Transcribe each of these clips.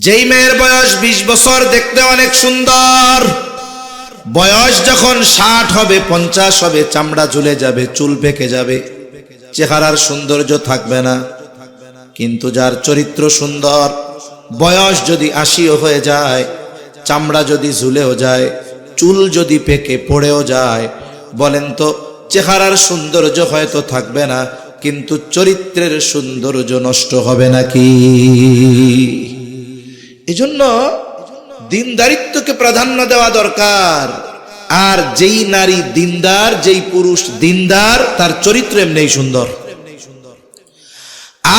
যেই মেয়ের বয়স 20 বছর, দেখতে অনেক সুন্দর, বয়স যখন 60 হবে 50 হবে, চামড়া ঝুলে যাবে, চুল পেকে যাবে, চেহারার সৌন্দর্য থাকবে না। কিন্তু যার চরিত্র সুন্দর, বয়স যদি 80 হয়ে যায়, চামড়া যদি ঝুলেও যায়, চুল যদি পেকে পড়েও যায়, বলেন তো চেহারার সৌন্দর্য হয়তো থাকবে না, কিন্তু চরিত্রের সৌন্দর্য নষ্ট হবে নাকি? এজন্য দিনদারিত্বকে প্রাধান্য দেওয়া দরকার। আর যেই নারী দিনদার, যেই পুরুষ দিনদার, তার চরিত্র এমনিই সুন্দর।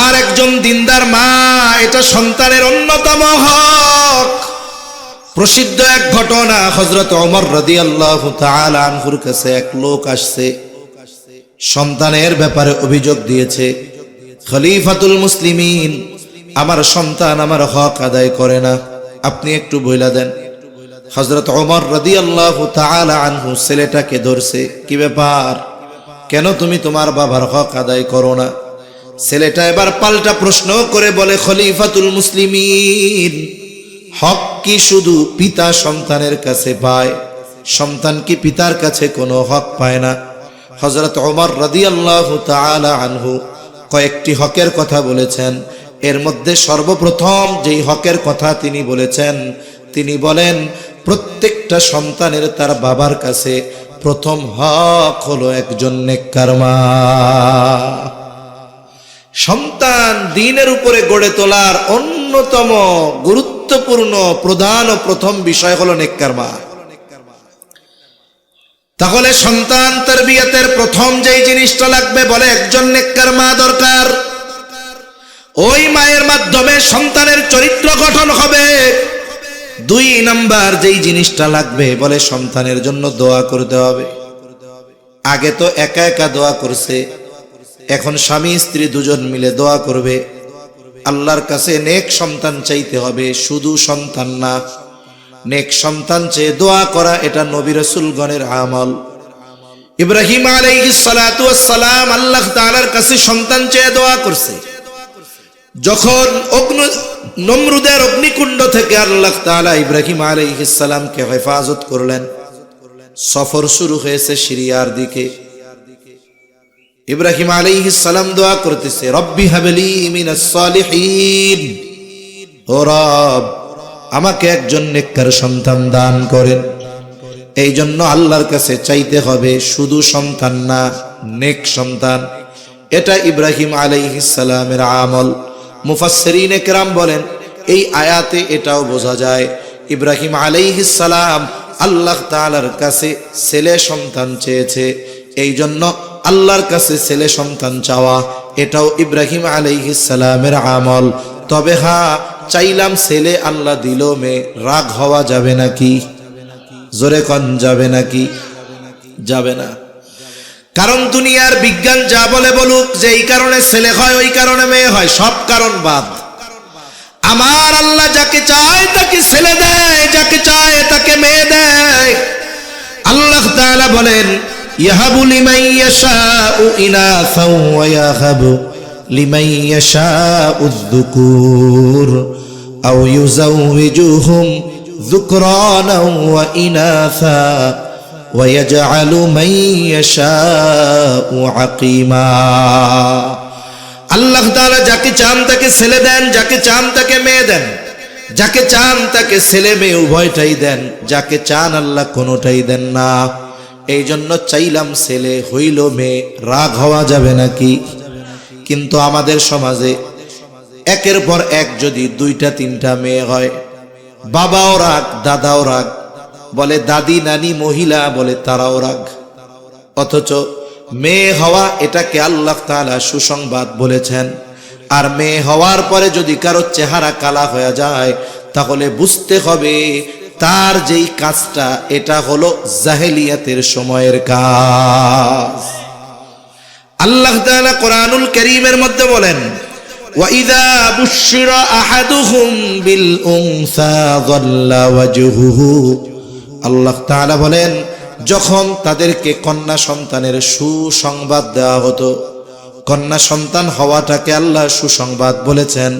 আর একজন দিনদার মা, এটা সন্তানের অন্যতম হক। প্রসিদ্ধ এক ঘটনা, হযরত ওমর রাদিয়াল্লাহু তাআলা আনহুর কাছে এক লোক আসছে, সন্তানের ব্যাপারে অভিযোগ দিয়েছে, খলিফাতুল মুসলিমিন, আমার সন্তান আমার হক আদায় করে না, আপনি একটু বইলা দেন। হযরত ওমর রাদিয়াল্লাহু তাআলা আনহু ছেলেটাকে ধরছে, কি ব্যাপার, কেন তুমি তোমার বাবার হক আদায় করো না? ছেলেটা এবার পাল্টা প্রশ্ন করে বলে, খলিফাতুল মুসলিমিন, হক কি শুধু পিতা সন্তানের কাছে পায়? সন্তান কি পিতার কাছে কোনো হক পায় না? হযরত ওমর রাদিয়াল্লাহু তাআলা আনহু কয়েকটি হকের কথা বলেছেন। এর মধ্যে সর্বপ্রথম যেই হকের কথা তিনি বলেছেন, তিনি বলেন প্রত্যেকটা সন্তানের তার বাবার কাছে প্রথম হক হলো একজন নেককার মা। সন্তান দ্বীনের উপরে গড়ে তোলার অন্যতম গুরুত্বপূর্ণ প্রধান ও প্রথম বিষয় হলো নেককার মা। তাহলে সন্তান তারবিয়াতের প্রথম যেই জিনিসটা লাগবে, বলে একজন নেককার মা দরকার। ওই মায়ের মাধ্যমে সন্তানের চরিত্র গঠন হবে। 2 নাম্বার যেই জিনিসটা লাগবে, বলে সন্তানের জন্য দোয়া করতে হবে। আগে তো একা একা দোয়া করছে, এখন স্বামী স্ত্রী দুজন মিলে দোয়া করবে। আল্লাহর কাছে নেক সন্তান চাইতে হবে, শুধু সন্তান না, নেক সন্তান চেয়ে দোয়া করা এটা নবী রাসূলগণের আমল। ইব্রাহিম আলাইহিস সালাতু ওয়াস সালাম আল্লাহ তাআলার কাছে সন্তান চেয়ে দোয়া করছে। যখন নমরুদের অগ্নিকুণ্ড থেকে আল্লাহ তাআলা ইব্রাহিম আলাইহিস সালামকে হেফাজত করলেন, সফর শুরু হয়েছে সিরিয়ার দিকে। ইব্রাহিম আলাইহিস সালাম দোয়া করতেছে, রব্বি হাবলি মিনাস সালিহিন, ও রব আমাকে একজন নেককার সন্তান দান করেন। এই জন্য আল্লাহর কাছে চাইতে হবে শুধু সন্তান না, নেক সন্তান। এটা ইব্রাহিম আলাইহিস সালামের আমল। মুফাসসিরিনে কেরাম বলেন, এই আয়াতে এটাও বোঝা যায় ইব্রাহিম আলাইহিস সালাম আল্লাহ তাআলার কাছে ছেলে সন্তান চেয়েছে। এই জন্য আল্লাহর কাছে ছেলে সন্তান চাওয়া এটাও ইব্রাহিম আলাইহিস সালামের আমল। তবে হ্যাঁ, চাইলাম ছেলে, আল্লাহ দিল মেয়ে, রাগ হওয়া যাবে নাকি? জোরে কোন যাবে নাকি? যাবে না। কারণ দুনিয়ার বিজ্ঞান যা বলে বলুক, যে এই কারণে ছেলে হয়, ওই কারণে মেয়ে হয়, সব কারণ বাদ। আমার আল্লাহ যাকে চায় তাকে ছেলে দেয়, যাকে চায় তাকে মেয়ে দেয়। আল্লাহ তাআলা বলেন, ইয়াহাবু লিমান ইয়াশাউ ইনাসাও ওয়া ইয়াহাবু লিমান ইয়াশাউ যুকুর আও ইউযাউযুহুম যুকরানা ওয়া ইনাসা ওয়া ইয়াজআলু মান ইয়াশাউ আকিমা। আল্লাহ তাআলা যাকে চান তাকে ছেলে দেন, যাকে চান তাকে মেয়ে দেন, যাকে চান তাকে ছেলে মেয়ে উভয়টাই দেন, যাকে চান আল্লাহ কোনোটাই দেন না। এই জন্য চাইলাম ছেলে, হইল মেয়ে, রাগ হওয়া যাবে নাকি? কিন্তু আমাদের সমাজে একের পর এক যদি 2টা 3টা মেয়ে হয়, বাবাও রাগ, দাদাও রাগ, বলে দাদি নানি মহিলা বলে তারাও রাগ। অথচ মেয়ে হওয়া এটাকে আল্লাহ তাআলা সুসংবাদ বলেছেন। আর মেয়ে হওয়ার পরে যদি কারো চেহারা কালা হয়ে যায়, তাহলে বুঝতে হবে তার যেই কাজটা এটা হলো জাহেলিয়াতের সময়ের কাজ। আল্লাহ তাআলা কোরআনুল কারীমের মধ্যে বলেন, ওয়াইযা বুশিরা আহাদুহুম বিল উনসা যাল্লা ওয়াজহুহু, আল্লাহ তাআলা বলেন যখন তাদেরকে কন্যা সন্তানের সুসংবাদ দেওয়া হতো, কন্যা সন্তান হওয়াটাকে আল্লাহ সুসংবাদ বলেছেন।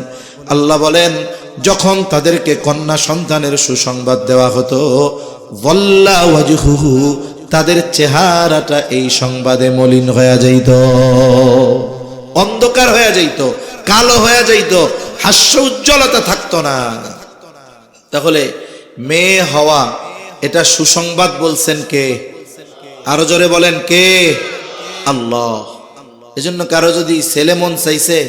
আল্লাহ বলেন যখন তাদেরকে কন্যা সন্তানের সুসংবাদ দেওয়া হতো ওয়াল্লা ওয়াজহুহু, তাদের চেহারাটা এই সংবাদে মলিন হয়ে যাইত, অন্ধকার হয়ে যাইত, কালো হয়ে যাইত, হাস্য উজ্জ্বলতা থাকতো না। তাহলে মেয়ে হওয়া এটা সুসংবাদ বলছেন কে? আরো জোরে বলেন কে? আল্লাহ। এজন্য কারো যদি ছেলে মন চাইছে,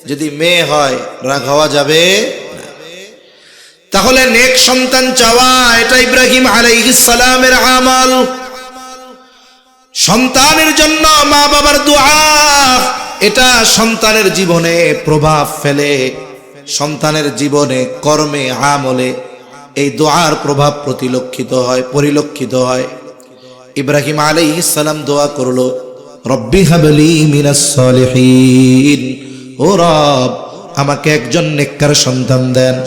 যদি মেয়ে হয় রাগ হওয়া যাবে না। তাহলে নেক সন্তান চাওয়া এটা ইব্রাহিম আলাইহিস সালামের আমল। সন্তানের জন্য মা বাবার দোয়া এটা সন্তানের জীবনে প্রভাব ফেলে, সন্তানের জীবনে কর্মে আমলে এই দোয়ার প্রভাব পরিলক্ষিত হয়। ইব্রাহিম আলাইহিস সালাম দোয়া করলো, রব্বি হাবলি মিনাস সলিহিন, ও রব আমাকে একজন নেককার সন্তান দেন।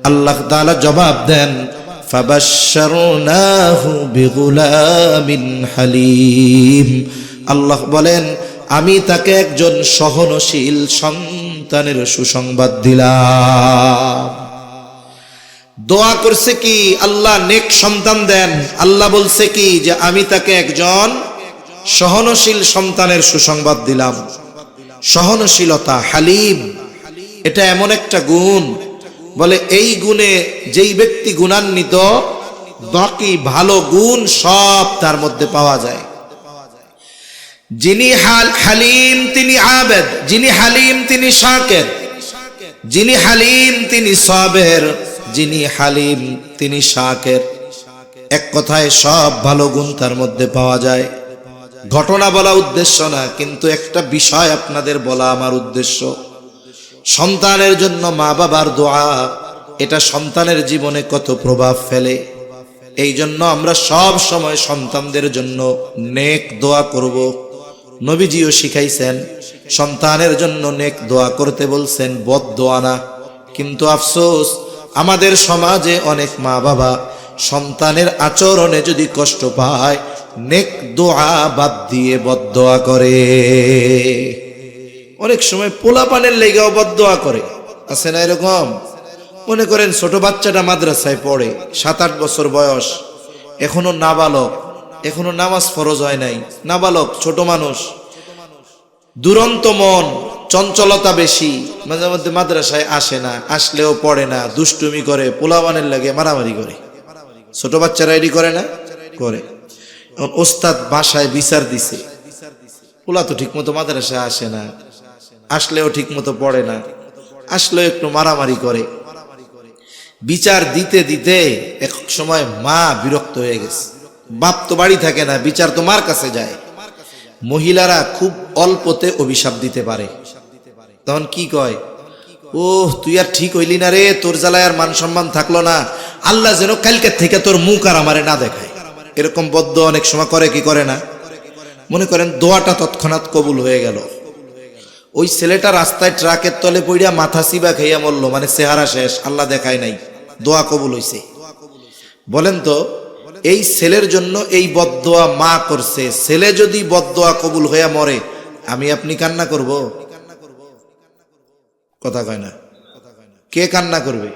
আল্লাহ তাআলা জবাব দেন, ফাবাশশারনাহু বিগুলামিন হালিম। আল্লাহ বলেন আমি তাকে একজন সহনশীল সন্তানের সুসংবাদ দিলাম। দোয়া করছে কি আল্লাহ নেক সন্তান দেন, আল্লাহ বলছে কি যে আমি তাকে একজন সহনশীল সন্তানের সুসংবাদ দিলাম। সহনশীলতা, হালিম, এটা এমন একটা গুণ, বলে এই গুণে যেই ব্যক্তি গুণান্বিত বাকি ভালো গুণ সব তার মধ্যে পাওয়া যায়। যিনি হালিম তিনি আবেদ, যিনি হালিম তিনি শাকির, যিনি হালিম তিনি সাবের, যিনি হালিম তিনি শাকির। এক কথায় সব ভালো গুণ তার মধ্যে পাওয়া যায়। ঘটনা বলা উদ্দেশ্য না, কিন্তু একটা বিষয় আপনাদের বলা আমার উদ্দেশ্য। সন্তানের জন্য মা বাবার দোয়া এটা সন্তানের জীবনে কত প্রভাব ফেলে। এই জন্য আমরা সব সময় সন্তানদের জন্য নেক দোয়া করব। নবীজিও শিখাইছেন সন্তানের জন্য নেক দোয়া করতে বলছেন, বদ দোয়া না। কিন্তু আফসোস আমাদের সমাজে অনেক মা বাবা সন্তানের আচরণে যদি কষ্ট পায় নেক দোয়া বাদ দিয়ে বদ দোয়া করে। অনেক সময় পোলাপানের লেগেও বদ দোয়া করে, আছে না এরকম? মনে করেন ছোট বাচ্চাটা মাদ্রাসায় পড়ে, 7-8 বছর বয়স, এখনো নাবালক, এখনো নামাজ ফরজ হয় নাই, নাবালক ছোট মানুষ, দুরন্ত মন, চঞ্চলতা বেশি, মাঝে মধ্যে মাদ্রাসায় আসে না, আসলেও পড়ে না, দুষ্টুমি করে, পোলাপানের লাগে মারামারি করে। ছোট বাচ্চারা এডি করে না? করে। ওস্তাদ বাসায় বিচার দিছে, পোলা তো ঠিক মতো মাদ্রাসায় আসে না, আসলেও ঠিক মতো পড়ে না, আসলেও একটু মারামারি করে। বিচার দিতে দিতে এক সময় মা বিরক্ত হয়ে গেছে, বাপ তো বাড়ি থাকে না, বিচার তো মার কাছে যায়। মহিলারা খুব অল্পতে অভিশাপ দিতে পারে, তখন কি কয়, ও তুই আর ঠিক হইলি না রে, তোর জ্বালায় আর মান সম্মান থাকলো না, আল্লাহ যেন কালকে থেকে তোর মুখ আর আমারে না দেখায়। এরকম বদ্ধ অনেক সময় করে কি করে না? মনে করেন দোয়াটা তৎক্ষণাৎ কবুল হয়ে গেল, ওই ছেলেটা রাস্তায় ট্রাকের তলে পড়িয়া মাথা সিবা খাইয়া মরলো, মানে চেহারা শেষ, আল্লাহ দেখায় নাই, দোয়া কবুল হইছে। বলেন তো এই ছেলের জন্য এই বদদোয়া মা করছে, ছেলে যদি বদদোয়া কবুল হইয়া মরে আমি আপনি কান্না করব? কথা কয় না। কে কান্না করবে?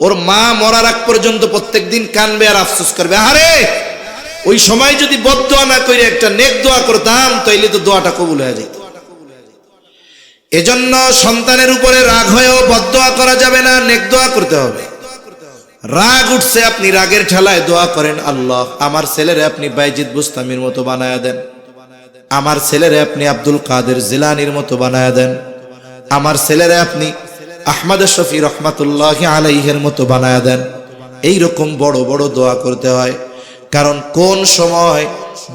ওর মা মরার আগ পর্যন্ত প্রত্যেকদিন কানবে আর আফসোস করবে, আরে ওই সময় যদি বদদোয়া না করে একটা নেক দোয়া করতাম তাইলে তো দোয়াটা কবুল হয়ে যেত। এজন্য সন্তানের উপরে রাগ হয়েও বদদোয়া করা যাবে না, নেক দোয়া করতে হবে। রাগ উঠছে, আপনি রাগের ঠেলায় দোয়া করেন, আল্লাহ আমার ছেলেরে আপনি বাইজিদ বুস্তামির মতো বানায়া দেন, আমার ছেলেরে আপনি আব্দুল কাদের জিলানির মতো বানায়া দেন, আমার ছেলেরে আপনি আহমদ শফি রহমাতুল্লাহি আলাইহির মতো বানায়া দেন। এইরকম বড় বড় দোয়া করতে হয়, কারণ কোন সময়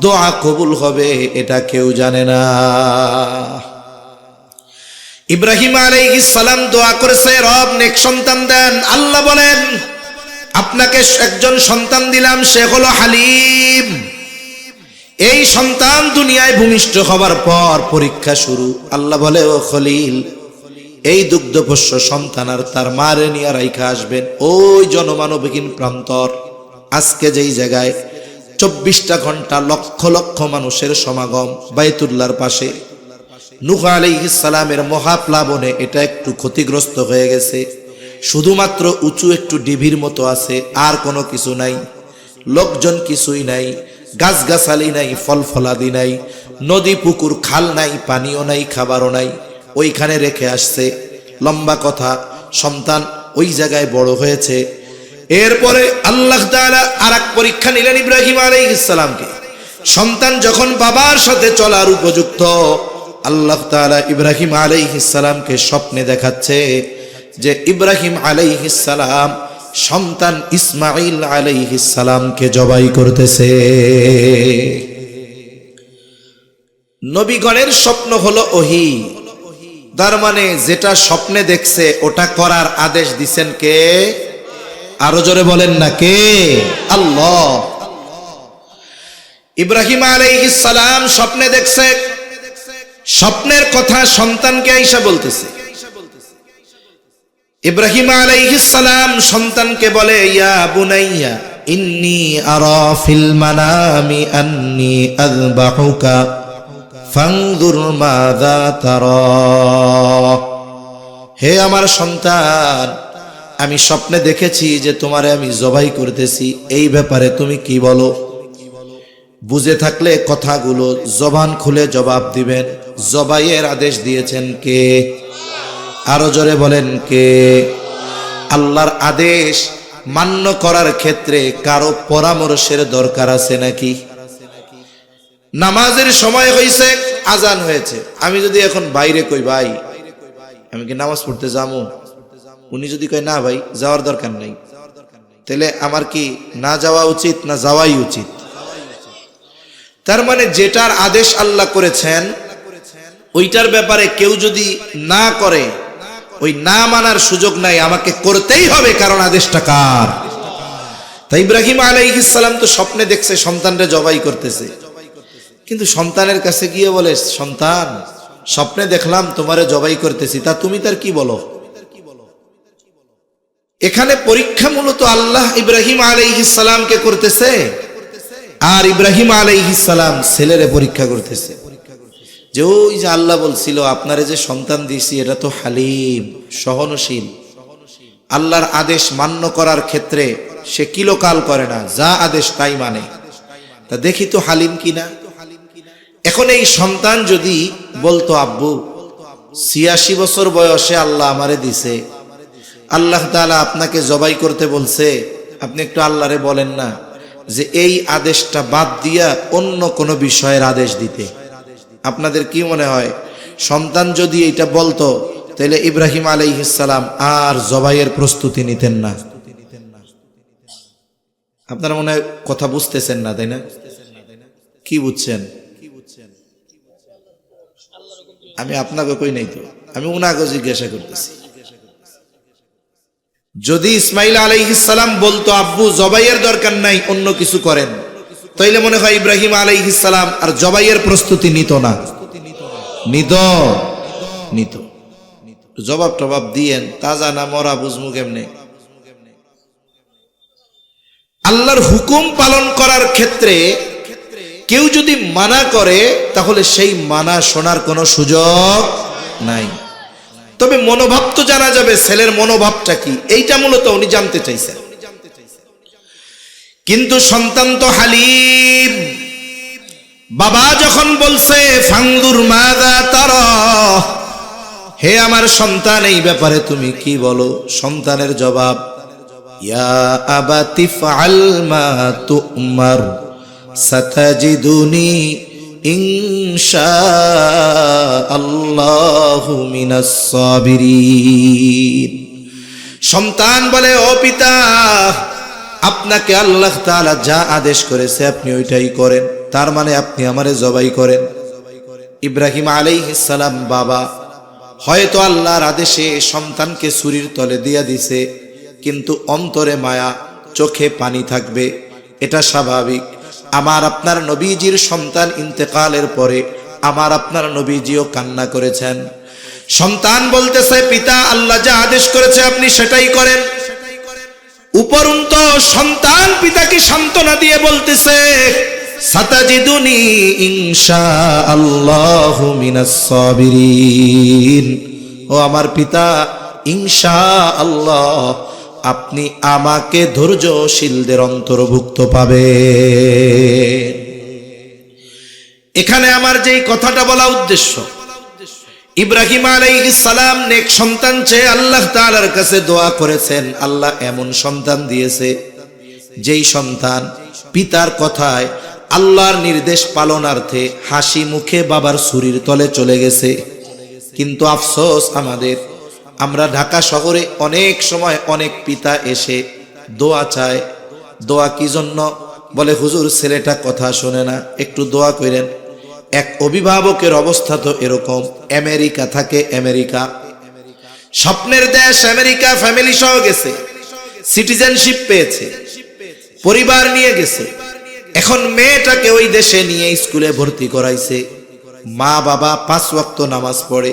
দোয়া কবুল হবে এটা কেউ জানে না। ইব্রাহিম আলাইহিস সালাম দোয়া করেছে, রব নেক সন্তান দেন। আল্লাহ বলেন আপনাকে একজন সন্তান দিলাম, সে হলো হালিম। এই সন্তান দুনিয়ায় ভূমিষ্ঠ হবার পর পরীক্ষা শুরু। আল্লাহ বলে, ও খলিল, এই দুগ্ধপোষ্য সন্তান আর তার মারে নিয়ে রাইখা আসবেন ওই জনমানবহীন প্রান্তর, আজকে যেই জায়গায় 24টা ঘন্টা লক্ষ লক্ষ মানুষের সমাগম বাইতুল্লাহর পাশে। নূহ আলাইহিস সালামের মহাপ্লাবনে এটা একটু ক্ষতিগ্রস্ত হয়ে গেছে, শুধুমাত্র উঁচু একটু ডিভির মতো আছে, আর কোনো কিছু নাই, লোকজন কিছুই নাই, গাছগাছালি নাই, ফল ফলাদি নাই, নদী পুকুর খাল নাই, পানিও নাই, খাবারও নাই, ওইখানে রেখে আসছে। লম্বা কথা, সন্তান ওই জায়গায় বড় হয়েছে। এরপরে আল্লাহ তাআলা আরেক পরীক্ষা নিলেন ইব্রাহিম আলাইহিস সালামকে। সন্তান যখন বাবার সাথে চলার উপযুক্ত, আল্লাহ তাআলা ইব্রাহিম আলাইহিস সালামকে স্বপ্নে দেখাচ্ছে যে ইব্রাহিম আলাইহিস সালাম সন্তান ইসমাঈল আলাইহিস সালামকে জবাই করতেছে। নবীগণের স্বপ্ন হলো ওহী, তার মানে যেটা স্বপ্নে দেখছে ওটা করার আদেশ দিছেন কে? আরো জোরে বলেন না, কে? আল্লাহ। ইব্রাহিম আলাইহিস সালাম স্বপ্নে দেখছে, স্বপ্নের কথা সন্তানকে আইসা বলতেছে। ইব্রাহিম আলাইহিস সালাম সন্তানকে বলে, ইয়া বুনাইয়া ইন্নী আরা ফিল মানামি আন্নী আযবাহুকা ফানজুর মাযা তারা। হে আমার সন্তান, আমি স্বপ্নে দেখেছি যে তোমারে আমি জবাই করতেছি, এই ব্যাপারে তুমি কি বলো? বুঝে থাকলে কথাগুলো জবান খুলে জবাব দিবেন। জবাইয়ের আদেশ দিয়েছেন কে? আরো জোরে বলেন, কে? আল্লাহর আদেশ মান্য করার ক্ষেত্রে কারো পরামর্শের দরকার আছে নাকি? নামাজের সময় হয়েছে, আজান হয়েছে, আমি যদি এখন বাইরে কই ভাই আমি কি নামাজ পড়তে যাবো, উনি যদি কয় না ভাই যাওয়ার দরকার নাই, তাহলে আমার কি না যাওয়া উচিত না যাওয়াই উচিত? তার মানে যেটার আদেশ আল্লাহ করেছেন ওইটার ব্যাপারে কেউ যদি না করে, ওই না মানার সুযোগ নাই, আমাকে করতেই হবে, কারণ আদেশটা কার? তাই ইব্রাহিম আলাইহিস সালাম তো স্বপ্নে দেখছে সন্তানরে জবাই করতেছে, কিন্তু সন্তানের কাছে গিয়ে বলে, সন্তান স্বপ্নে দেখলাম তোমারে জবাই করতেছি, তা তুমি তার কি বলো? এখানে পরীক্ষা মূলত আল্লাহ ইব্রাহিম আলাইহিস সালামকে করতেছে, আর ইব্রাহিম আলাইহিস সালাম ছেলেরে পরীক্ষা করতেছে যে ওই যে আল্লাহ বলছিল আপনারে যে সন্তান দিয়েছি এটা তো হালিম, সহনশীল, আল্লাহর আদেশ মান্য করার ক্ষেত্রে সে কিলোকাল করে না, যা আদেশ তাই মানে, তা দেখি তো হালিম কিনা। এখন এই সন্তান যদি বলতো, আব্বু ৮৬ বছর বয়সে আল্লাহ আমারে দিছে, আল্লাহ তাআলা আপনাকে জবাই করতে বলছে, আপনি একটু আল্লাহরে বলেন না যে এই আদেশটা বাদ দিয়া অন্য কোনো বিষয়ের আদেশ দিতে। আপনাদের কি মনে হয় সন্তান যদি এটা বলতো তাহলে ইব্রাহিম আলাইহিস সালাম আর জবাইয়ের প্রস্তুতি নিতেন না? আপনারা মনে হয় কথা বুঝতেছেন না, তাই না? কি বুঝছেন? আমি আপনাকে কই নাই তো, আমি উনাকে জিজ্ঞাসা করতেছি। যদি ইসমাইল আলাইহিস সালাম বলতো আব্বু জবাইয়ের দরকার নাই, অন্য কিছু করেন, তাইলে মনে হয় ইব্রাহিম আলাইহিস সালাম আর জবাইয়ের প্রস্তুতি নিত না? নিত। জবাব টবাব দিয়েন, তাজা না মরা বুঝমু কেমনে? আল্লাহর হুকুম পালন করার ক্ষেত্রে কেউ যদি মানা করে তাহলে সেই মানা শোনার কোনো সুযোগ নাই। তবে মনোভাব তো জানা যাবে, ছেলের মনোভাবটা কি, এইটা মূলত উনি জানতে চাইছেন। কিন্তু সন্তান তো হালিম, বাবা যখন বলছে ফানজুর মাযা তারা, হে আমার সন্তান এই ব্যাপারে তুমি কি বলো? সন্তানের জবাব, ইয়া আবাতি ফাআল মা তু'মার সাতাজিদুনি ইনশাআল্লাহু মিনাস সাবিরিন। সন্তান বলে, ও পিতা, আপনাকে আল্লাহ তাআলা যা আদেশ করেছে আপনি ওইটাই করেন, তার মানে আপনি আমারে জবাই করেন। ইব্রাহিম আলাইহিস সালাম বাবা, হয়তো আল্লাহর আদেশে সন্তানকে ছুরির তলে দিয়া দিছে, কিন্তু অন্তরে মায়া, চোখে পানি থাকবে, এটা স্বাভাবিক। আমার আপনার নবীজির সন্তান ইন্তেকালের পরে আমার আপনার নবীজিও কান্না করেছেন। সন্তান বলতেছে, পিতা আল্লাহ যা আদেশ করেছে আপনি সেটাই করেন। উপরন্তু সন্তান পিতাকে সান্ত্বনা দিয়ে বলতেছে, সাতাজিদুনি ইনশাআল্লাহু মিনাস সাবিরিন। ও আমার পিতা, ইনশাআল্লাহ আপনি আমাকে ধৈর্যশীলদের অন্তর্ভুক্ত পাবেন। এখানে আমার যেই কথাটা বলা উদ্দেশ্য, ইব্রাহিম আলাইহিস সালাম নেক সন্তান চেয়ে আল্লাহ তাআলার কাছে দোয়া করেছেন। আল্লাহ এমন সন্তান দিয়েছে যেই সন্তান পিতার কথায় আল্লাহর নির্দেশ পালনার্থে হাসি মুখে বাবার ছুরির তলে চলে গেছে। কিন্তু আফসোস আমাদের, আমরা ঢাকা শহরে অনেক সময় অনেক পিতা এসে দোয়া চায়। দোয়া কি জন্য? বলে হুজুর ছেলেটা কথা শোনে না, একটু দোয়া করেন। এক অভিভাবকের অবস্থা তো এরকম, আমেরিকা থাকে, আমেরিকা স্বপ্নের দেশ আমেরিকা, ফ্যামিলি সহ গেছে, সিটিজেনশিপ পেয়েছে, পরিবার নিয়ে গেছে। এখন মেয়েটাকে ওই দেশে নিয়ে স্কুলে ভর্তি করাইছে। মা বাবা 5 ওয়াক্ত নামাজ পড়ে,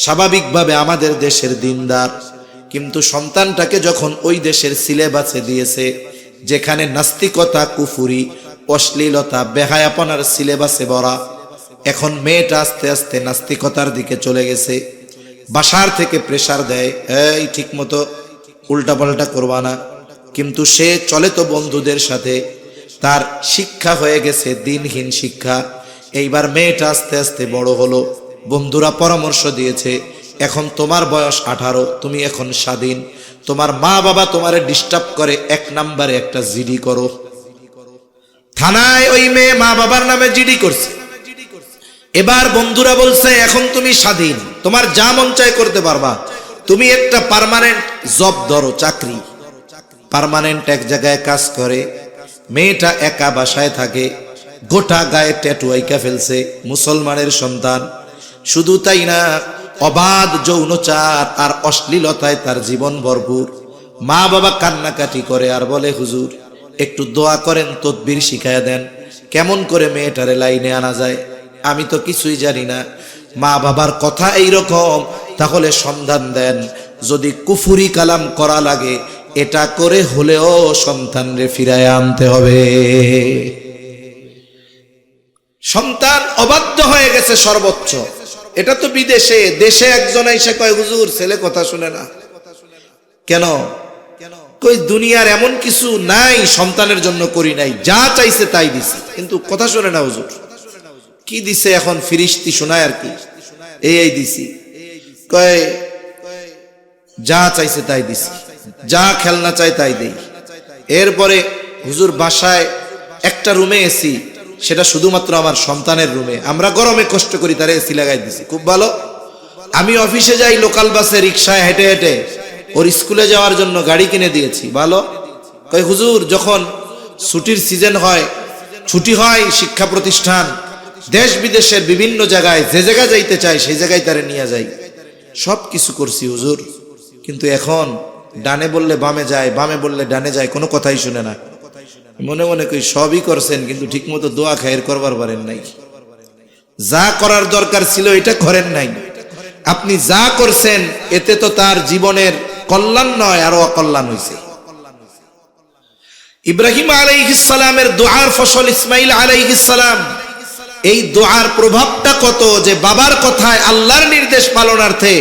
স্বাভাবিকভাবে আমাদের দেশের দিনদার। কিন্তু সন্তানটাকে যখন ওই দেশের সিলেবাসে দিয়েছে, যেখানে নাস্তিকতা, কুফুরি, অশ্লীলতা, বেহায়াপনার সিলেবাসে ভরা, এখন মেয়েটা আস্তে আস্তে নাস্তিকতার দিকে চলে গেছে। বাসার থেকে প্রেসার দেয়, এই ঠিক মতো উল্টাপাল্টা করবা না। কিন্তু সে চলে তো বন্ধুদের সাথে, তার শিক্ষা হয়ে গেছে দিনহীন শিক্ষা। এইবার মেয়েটা আস্তে আস্তে বড় হলো, বন্ধুরা পরামর্শ দিয়েছে, এখন তোমার বয়স 18, তুমি এখন স্বাধীন, তোমার মা বাবা তোমারে ডিস্টার্ব করে, 1 নম্বরে একটা জিডি করো। থানায় ওই মেয়ে মা বাবার নামে জিডি করছে। এবার বন্ধুরা বলছে এখন তুমি স্বাধীন, তোমার যা মন চায় করতে পারবা, তুমি একটা পার্মানেন্ট জব ধরো, চাকরি। পার্মানেন্ট এক জায়গায় কাজ করে। মেয়েটা একা বাসায় থাকে, গোটা গায়ে ট্যাটু আইকা ফেলছে, মুসলমানের সন্তান। শুধু তাই না, অবাধ যৌনচার আর অশ্লীলতায় তার জীবন ভরপুর। মা বাবা কান্নাকাটি করে আর বলে হুজুর একটু দোয়া করেন, তদবির শিখায়া দেন, কেমন করে মেয়েটারে লাইনে আনা যায়। আমি তো কিছুই জানি না। মা বাবার কথা এইরকম, তাহলে সন্ধান দেন, যদি কুফুরি কালাম করা লাগে এটা করে হলেও সন্তানরে ফিরায় আনতে হবে। সন্তান অবাধ্য হয়ে গেছে সর্বোচ্চ। এটা তো বিদেশে, দেশে একজন এসে কয় হুজুর ছেলে কথা শুনে না। কেন? কই দুনিয়ার এমন কিছু নাই সন্তানের জন্য করি নাই, যা চাইছে তাই দিছি, কিন্তু কথা শুনে না হুজুর। কি দিছে এখন? ফিরিস্তি শোনায় আর কি, এই দিছি। কয় যা চাইছে তাই দিছি, যা খেলনা চাই তাই দেই। এরপরে হুজুর বাসায় একটা রুমে এসি, সেটা শুধুমাত্র আমার সন্তানের রুমে, আমরা গরমে কষ্ট করি, তারে এসি লাগাই দিছি, খুব ভালো। আমি অফিসে যাই লোকাল বাসে, রিক্সায়, হেঁটে হেঁটে, ওর স্কুলে যাওয়ার জন্য গাড়ি কিনে দিয়েছি, ভালো। কই হুজুর যখন ছুটির সিজন হয়, ছুটি হয় শিক্ষা প্রতিষ্ঠান, দেশ বিদেশের বিভিন্ন জায়গায়, যে জায়গায় যাইতে চাই সেই জায়গায় তারে নিয়ে যাই, সব কিছু করছি হুজুর, কিন্তু এখন ডানে বললে বামে যায়, বামে বললে ডানে যায়, কোনো কথাই শুনে না। মনে মনে কই সবই করছেন, কিন্তু ঠিক মতো দোয়া খায়ের করবার পারেন নাই। যা করার দরকার ছিল এটা করেন নাই। আপনি যা করছেন এতে তো তার জীবনের কল্যাণ নয়, আরো অকল্যাণ হয়েছে। ইব্রাহিম আলাইহিস সালামের দোয়ার ফসল ইসমাইল আলাইহিস সালাম, এই দোয়ার প্রভাবটা কত, যে বাবার কথায় আল্লাহর নির্দেশ পালনার্থে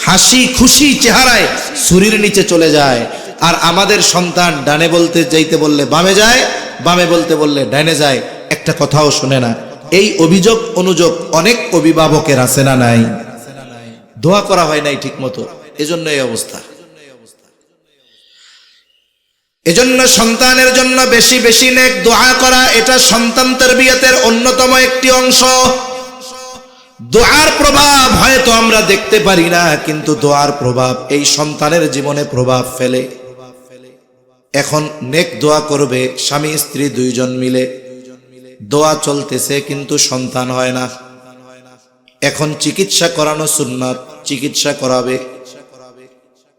হাসি খুশি চেহারায় ছুরির নিচে চলে যায়। আর আমাদের সন্তান ডানে বলতে যাইতে বললে বামে যায়, বামে বলতে বললে ডানে যায়, একটা কথাও শুনে না। এই অভিযোগ অনুযোগ অনেক অভিভাবকের আছে না নাই? দোয়া করা হয় নাই ঠিক মতো, এজন্য এই অবস্থা। এজন্য সন্তানের জন্য বেশি বেশি নেক দোয়া করা, এটা সন্তান তারবিয়াতের অন্যতম একটি অংশ। দোয়ার প্রভাব হয়তো আমরা দেখতে পারি না, কিন্তু দোয়ার প্রভাব এই সন্তানের জীবনে প্রভাব ফেলে। এখন নেক দোয়া করবে স্বামী স্ত্রী 2 জন মিলে, দোয়া চলতেছে কিন্তু সন্তান হয় না। এখন চিকিৎসা করানো সুন্নাত, চিকিৎসা করাবে।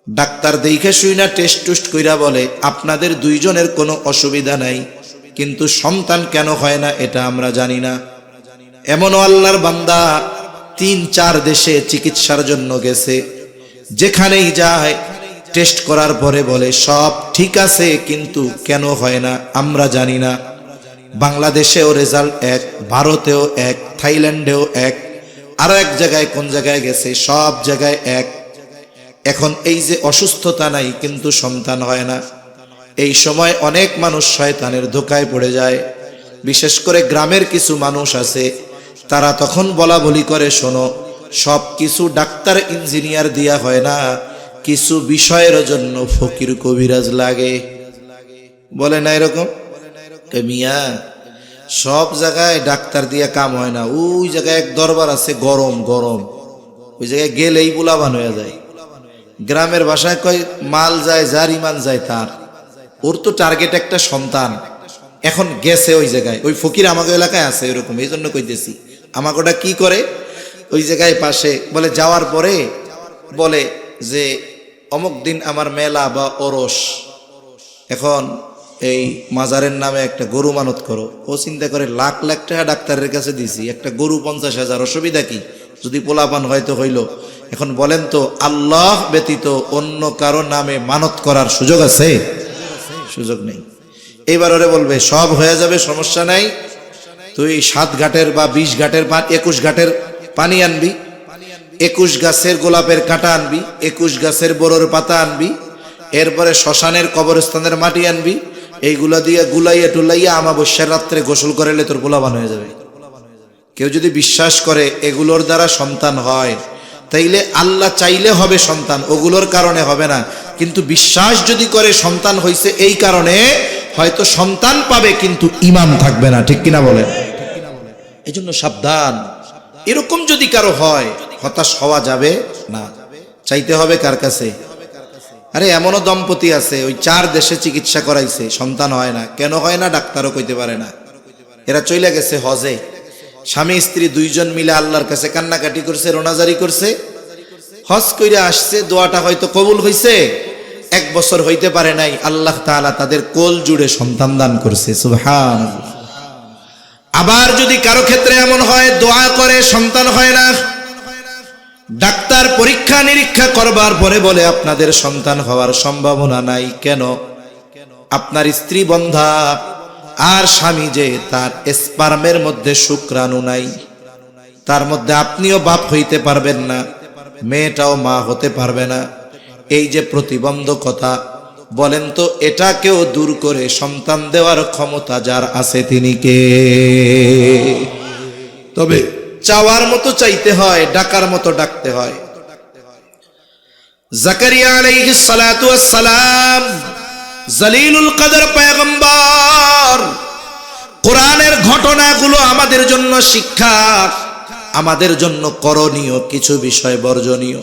ডাক্তার দেখে শুই না টেস্ট টুস্ট কইরা বলে আপনাদের 2 জনের কোনো অসুবিধা নাই, কিন্তু সন্তান কেন হয় না এটা আমরা জানি না। এমনও আল্লাহর বান্দা 3-4 দেশে চিকিৎসার জন্য গেছে, যেখানেই যায় টেস্ট করার পরে বলে সব ঠিক আছে, কিন্তু কেন হয় না আমরা জানি না। বাংলাদেশেও রেজাল্ট এক, ভারতেও এক, থাইল্যান্ডেও এক, আরো এক জায়গায় কোন জায়গায় গেছে, সব জায়গায় এক। এখন এই যে অসুস্থতা নাই কিন্তু সন্তান হয় না, এই সময় অনেক মানুষ শয়তানের ধোঁকায় পড়ে যায়। বিশেষ করে গ্রামের কিছু মানুষ আছে, তারা তখন বলা বলি করে, শোনো, সব কিছু ডাক্তার ইঞ্জিনিয়ার দিয়া হয় না, কিছু বিষয়ের জন্য ফকির কবিরাজ লাগে। বলে না এরকম? মিয়া, সব জায়গায় ডাক্তার দিয়া কাম হয় না। ওই জায়গায় এক দরবার আছে, গরম গরম, ওই জায়গায় গেলেই বুলাবান হয়ে যায়। গ্রামের ভাষায় কয়, মাল যায় যার ইমান যায় তার। ওর তো টার্গেট একটা সন্তান, এখন গেছে ওই জায়গায়। ওই ফকির আমাকে এলাকায় আছে এরকম, এই জন্য কইতেছি। আমাকে ওটা কি করে, ওই জায়গায় পাশে বলে, যাওয়ার পরে বলে যে অমুক দিন আমার মেলা বা ওরস, এখন এই মাজারের নামে একটা গরু মানত করো। ও চিন্তা করে, লাখ লাখ টাকা ডাক্তারের কাছে দিছি, একটা গরু 50,000, অসুবিধা কি? যদি পোলাপান হয়তো হইল। এখন বলেন তো, আল্লাহ ব্যতীত অন্য কারো নামে মানত করার সুযোগ আছে? সুযোগ নেই। এইবার ওরে বলবে সব হয়ে যাবে, সমস্যা নাই, তুই 7 ঘাটের বা 20 ঘাটের 21 ঘাটের পানি আনবি, 21 গাছের গোলাপের কাঁটা আনবি, 21 গাছের বড়র পাতা আনবি, এরপরে শ্মশানের কবরস্থানের মাটি আনবি, এইগুলা দিয়ে গুলাইয়া টুলাইয়া আমাবস্যার রাত্রে গোসল করালে তোর পোলাপান হয়ে যাবে। কেউ যদি বিশ্বাস করে এগুলোর দ্বারা সন্তান হয়, তাইলে আল্লাহ চাইলে হবে সন্তান, ওগুলোর কারণে হবে না। কিন্তু বিশ্বাস যদি করে সন্তান হইছে এই কারণে, হয়তো সন্তান পাবে কিন্তু ঈমান থাকবে না। ঠিক কিনা বলেন? এই জন্য সাবধান। এরকম যদি কারো হয়, হতাশ হওয়া যাবে না। চাইতে হবে কার কাছে? আরে এমনও দম্পতি আছে, ওই 4 দেশে চিকিৎসা করাইছে, সন্তান হয় না। কেন হয় না ডাক্তারও কইতে পারে না। এরা চলে গেছে হজে, স্বামী স্ত্রী 2 জন মিলে আল্লাহর কাছে কান্নাকাটি করছে, রোনাজারি করছে, হজ কইরা আসছে, দোয়াটা হয়তো কবুল হইছে, 1 বছর হইতে পারে নাই, আল্লাহ তাআলা তাদের কোল জুড়ে সন্তান দান করছে। সুবহানাল্লাহ। আবার যদি কারো ক্ষেত্রে এমন হয়, দোয়া করে সন্তান হয় না, ডাক্তার পরীক্ষা নিরীক্ষা করবার পরে বলে আপনাদের সন্তান হওয়ার সম্ভাবনা নাই। কেন? আপনার স্ত্রী বন্ধা আর স্বামী যে, তার স্পার্মের মধ্যে শুক্রাণু নাই, তার মধ্যে আপনিও বাপ হইতে পারবেন না, মেয়েটাও মা হতে পারবে না। এই যে প্রতিবন্ধকতা, বলেন তো এটাকেও দূর করে সন্তান দেওয়ার ক্ষমতা যার আছে তিনি কে? তবে চাওয়ার মতো চাইতে হয়, ডাকার মতো ডাকতে হয়। জাকারিয়া আলাইহিস সালাতু ওয়াস সালাম জলিলুল কদর পয়গম্বর, কোরআনের ঘটনাগুলো আমাদের জন্য শিক্ষা, আমাদের জন্য করণীয় কিছু বিষয় বর্জনীয়।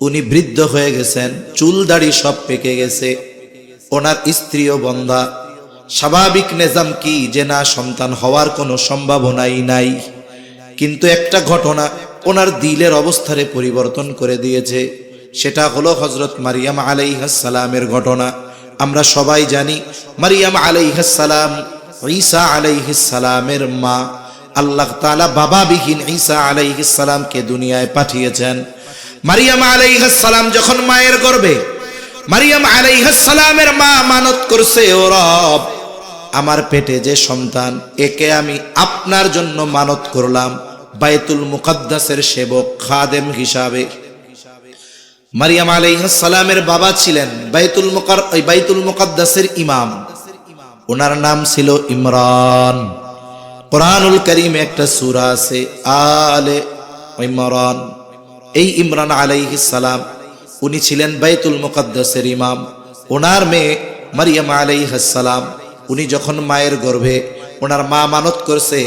উনি বৃদ্ধ হয়ে গেছেন, চুল দাড়ি সব পেকে গেছে, ওনার স্ত্রীও বন্ধা। স্বাভাবিক নিজাম কি যে না, সন্তান হওয়ার কোনো সম্ভাবনাই নাই। কিন্তু একটা ঘটনা ওনার দিলের অবস্থারে পরিবর্তন করে দিয়েছে। সেটা হলো হযরত মারিয়াম আলাইহিস সালামের ঘটনা। আমরা সবাই জানি মারিয়াম আলাইহিস সালাম ঈসা আলাইহিস সালামের মা। আল্লাহ তাআলা বাবাবিহীন ঈসা আলাইহিস সালামকে দুনিয়ায় পাঠিয়েছেন। মারিয়াম আলাইহিস সালাম যখন মায়ের গর্ভে, মারিয়াম আলাইহিস সালামের মা মানত করছে, ও রব, আমার পেটে যে সন্তান, একে আমি আপনার জন্য মানত করলাম বাইতুল মুকাদ্দাসের সেবক, খাদেম হিসাবে। মারিয়াম আলাইহিস সালামের বাবা ছিলেন বাইতুল মুকাদ্দাসের ইমাম, ওনার নাম ছিল ইমরান। কোরআনুল কারীমে একটা সূরা আছে আলে ইমরান। এই ইমরান আলাইহিস সালাম উনি ছিলেন বাইতুল মুকাদ্দাসের ইমাম। ওনার মেয়ে মারিয়াম আলাইহিস সালাম, উনি যখন মায়ের গর্ভে, ওনার মা মানত করছে,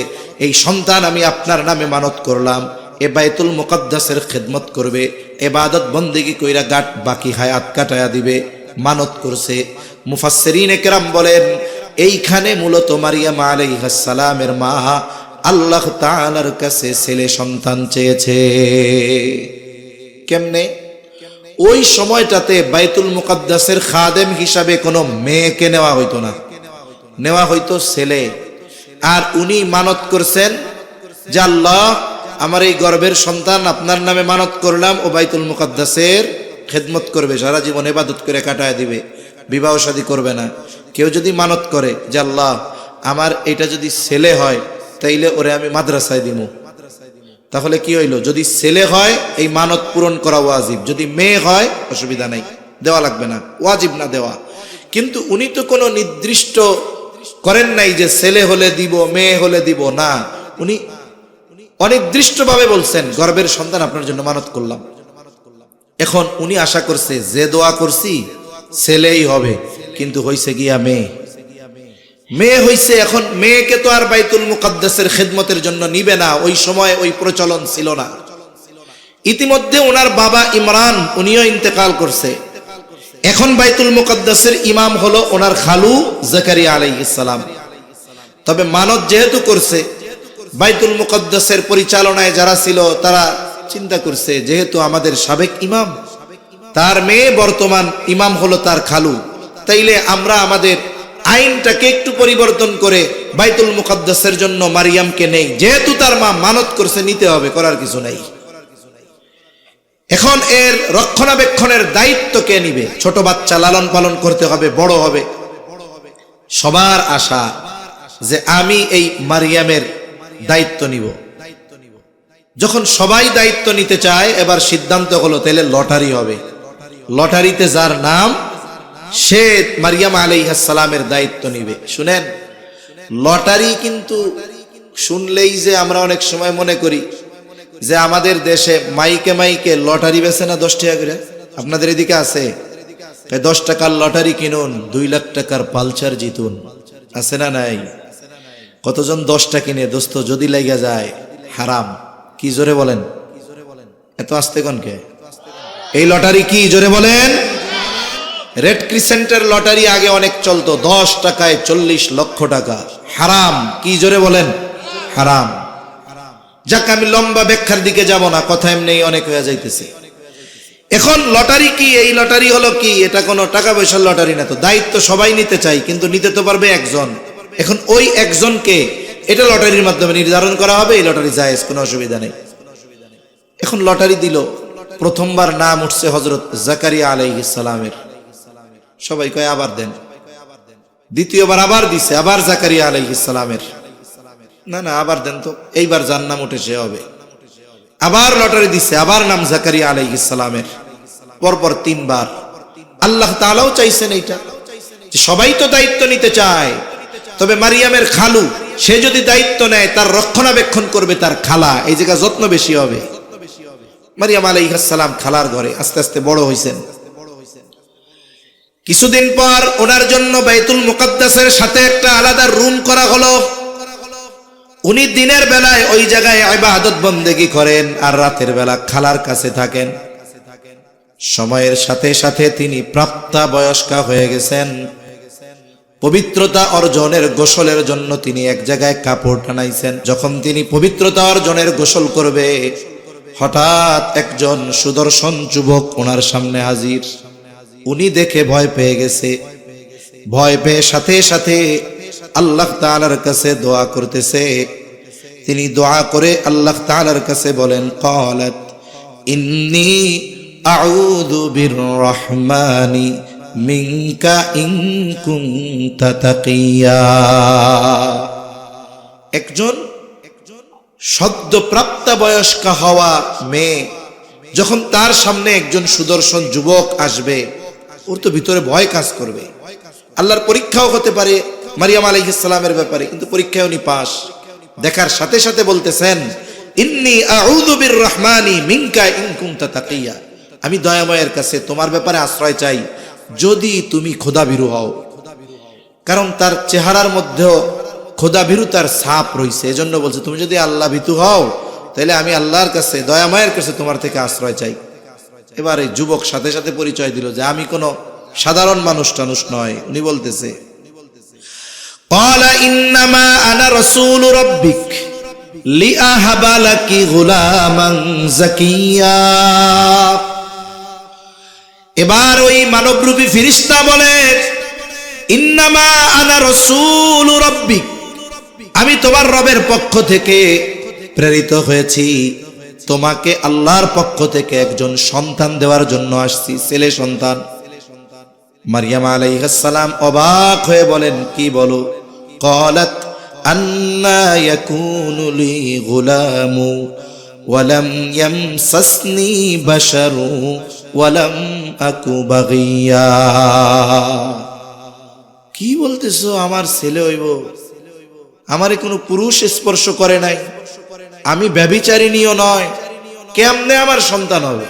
এই সন্তান আমি আপনার নামে মানত করলাম, এ বাইতুল মুকাদ্দাসের খেদমত করবে, ইবাদত বন্দেগী কইরা বাকি হায়াত কাটায়া দিবে, মানত করছে। মুফাসসিরিনে কেরাম বলেন, এইখানে মূলত মারিয়াম আলাইহিস সালামের মা আল্লাহ তাআলার কাছে ছেলে সন্তান চেয়েছে। কেমনে? ওই সময়টাতে বাইতুল মুকাদ্দাসের খাদেম হিসাবে কোনো মেয়েকে নেওয়া হইতো না, নেওয়া হইতো ছেলে। আর উনি মানত করছেন যে আল্লাহ, আমার এই গর্ভের সন্তান আপনার নামে মানত করলাম, ও বাইতুল মুকাদ্দাসের খেদমত করবে, সারা জীবন ইবাদত করে কাটায় দিবে, বিবাহ শাদী করবে না। কেউ যদি মানত করে যে আল্লাহ, আমার এটা যদি ছেলে হয় তাইলে ওরে আমি মাদ্রাসায় দিব, তাহলে কি হইল, যদি ছেলে হয় এই মানত পূরণ করা ওয়াজিব, যদি মেয়ে হয় অসুবিধা নাই, দেওয়া লাগবে না, ওয়াজিব না দেওয়া। কিন্তু উনি তো কোনো নির্দিষ্ট করেন নাই যে ছেলে হলে দিব মেয়ে হলে দিব, না, উনি অনির্দিষ্টভাবে বলছেন গর্ভের সন্তান আপনার জন্য মানত করলাম। এখন উনি আশা করছে যে দোয়া করছি ছেলেই হবে, কিন্তু হইছে গিয়া মেয়ে হইছে। এখন মেয়েকে তো আর বাইতুল মুকাদ্দাসের খেদমতের জন্য নিবে না, ওই সময় ওই প্রচলন ছিল না। ইতিমধ্যে ওনার বাবা ইমরান উনিও ইন্তেকাল করছে। এখন বাইতুল মুকাদ্দাসের ইমাম হলো ওনার খালু জাকারিয়া আলাইহিস সালাম। তবে মানত যেহেতু করছে, বাইতুল মুকাদ্দাসের পরিচালনায় যারা ছিল তারা চিন্তা করছে যেহেতু আমাদের সাবেক ইমাম, তার মেয়ে বর্তমান ইমাম হলো তার খালু, তাইলে আমরা আমাদের আইনটাকে একটু পরিবর্তন করে বাইতুল মুকাদ্দাসের জন্য মারিয়ামকে নেই, যেহেতু তার মা মানত করছে নিতে হবে, করার কিছু নাই। এখন এর রক্ষণাবেক্ষণের দায়িত্ব কে নিবে? ছোট বাচ্চা লালন পালন করতে হবে, বড় হবে। সবার আশা যে আমি এই মারিয়ামের দায়িত্ব নিব। যখন সবাই দায়িত্ব নিতে চায়, এবার সিদ্ধান্ত হলো তাহলে লটারি হবে। লটারিতে যার নাম সে মারিয়াম আলাইহিস সালামের দায়িত্ব নিবে। শুনেন, লটারি কিন্তু শুনলেই যে আমরা অনেক সময় মনে করি যে আমাদের দেশে মাইকে মাইকে লটারি বেছে না 10 টাকা করে, আপনাদের এদিকে আছে 10 টাকার লটারি কিনুন, 2 লাখ টাকার পালচার জিতুন, আছে না নাই? কতজন 10টা কিনে, দোস্ত যদি লেগে যায় হারাম। কি জোরে বলেন, এত আস্তে কনকে? এই লটারি কি জোরে বলেন? রেড ক্রিসেন্টের লটারি আগে অনেক চলতো, 10 টাকায় 40 লক্ষ টাকা, হারাম। কি জোরে বলেন? হারাম। যাক, আমি লম্বা ব্যাখ্যার দিকে যাব না, কথা এমনি অনেক হয়ে যাইতেছে। এখন লটারি কি? এই লটারি হলো কি? এটা কোনো টাকা পয়সার লটারি না, তো দায়িত্ব সবাই নিতে চাই, কিন্তু নিতে তো পারবে একজন। এখন ওই একজনকে এটা লটারির মাধ্যমে নির্ধারণ করা হবে, এই লটারি জায়েজ, কোনো অসুবিধা নেই। এখন লটারি দিল, প্রথমবার নাম উঠছে হযরত জাকারিয়া আলাইহিস সালামের। সবাই কয় আবার দেন। দ্বিতীয়বার আবার দিছে, আবার জাকারিয়া আলাইহিস সালামের। না না, আবার দেন তো, এইবার যার নাম উঠে সে হবে। আবার লটারি দিছে, আবার নাম জাকারিয়া আলাইহিস সালামের। পরপর 3 বার। আল্লাহ তাআলাও চাইছেন এইটা, যে সবাই তো দায়িত্ব নিতে চায়, তবে মারিয়ামের খালু সে যদি দায়িত্ব নেয়, তার রক্ষণাবেক্ষণ করবে তার খালা, এই জায়গা যত্ন বেশি হবে। মারিয়াম আলাইহিস সালাম খালার ঘরে আস্তে আস্তে বড় হইছেন। কিছুদিন পর ওনার জন্য বাইতুল মুকাদ্দাসের সাথে একটা আলাদা রুম করা হলো। উনি দিনের বেলায় ওই জায়গায় ইবাদত বন্দেগী করেন, আর রাতের বেলা খালার কাছে থাকেন। সময়ের সাথে সাথে তিনি প্রাপ্তবয়স্কা হয়ে গেছেন। পবিত্রতা অর্জনের গোসলের জন্য তিনি এক জায়গায় কাপড় টানাইছেন। যখন তিনি পবিত্রতা অর্জনের গোসল করবে, হঠাৎ একজন সুদর্শন যুবক ওনার সামনে হাজির। উনি দেখে ভয় পেয়ে গেছে। ভয় পেয়ে সাথে সাথে আল্লাহ তাআলার কাছে দোয়া করতেছে। তিনি দোয়া করে আল্লাহ তাআলার কাছে বলেন, ক্বালাত ইন্নী আউযু বিররহমানি মিনকা ইন কুনতা তাকিয়া। একজন সদ্য প্রাপ্তবয়স্কা হওয়া মেয়ে যখন তার সামনে একজন সুদর্শন যুবক আসবে, ওর তো ভিতরে ভয় কাজ করবে। আল্লাহর পরীক্ষাও হতে পারে মারিয়াম আলাইহিস সালামের ব্যাপারে, কিন্তু পরীক্ষায় উনি পাস। দেখার সাথে সাথে বলতেছেন, ইন্নী আউযু বিররহমানি মিনকা ইন কুনতা তাকিয়া, আমি দয়াময়ের কাছে তোমার ব্যাপারে আশ্রয় চাই যদি তুমি খোদাভীরু হও। কারণ তার চেহারার মধ্যেও খোদাভীরুতার ছাপ রয়েছে, এজন্য বলছে তুমি যদি আল্লাহ ভীতু হও তাহলে আমি আল্লাহর কাছে দয়াময়ের কাছে তোমার থেকে আশ্রয় চাই। এবারে যুবক সাথে সাথে পরিচয় দিল যে আমি কোনো সাধারণ মানুষ টানুষ নয়। উনি বলতেছে, ক্বালা ইন্নামা আনা রাসূলু রাব্বিক লিআহাবা লাকি গুলামান যাকিয়া। এবার ওই মানবরূপী ফেরেশতা বলে, ইন্নামা আনা রাসূলু রাব্বিক, আমি তোমার রবের পক্ষ থেকে প্রেরিত হয়েছি, তোমাকে আল্লাহর পক্ষ থেকে একজন সন্তান দেওয়ার জন্য আসছি, ছেলে সন্তান। মারিয়াম আলাইহিস সালাম অবাক হয়ে বলেন, কি বলো? ক্বালাত আন্না ইয়াকুনু লি গুলামু ওয়ালাম ইয়ামসাসনি বাশারু ওয়ালাম আকু বাগিয়া। কি বলতেছো? আমার ছেলে হইব? আমারে কোনো পুরুষ স্পর্শ করে নাই, আমি ব্যভিচারিণীও নয়, কেমনে আমার সন্তান হবে?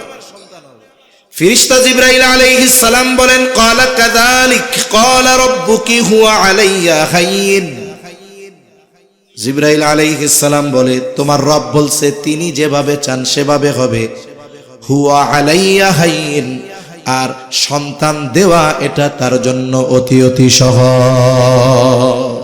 ফেরেশতা জিবরাইল আলাইহিস সালাম বলেন, ক্বালা কাযালিক ক্বালা রাব্বুকি হুয়া আলাইয়া হাইয়্যিন। জিবরাইল আলাইহিস সালাম বলে, তোমার রব বলছে তিনি যেভাবে চান সেভাবে হবে। হুয়া আলাইয়া হাইয়্যিন, আর সন্তান দেওয়া এটা তার জন্য অতি অতি সহজ।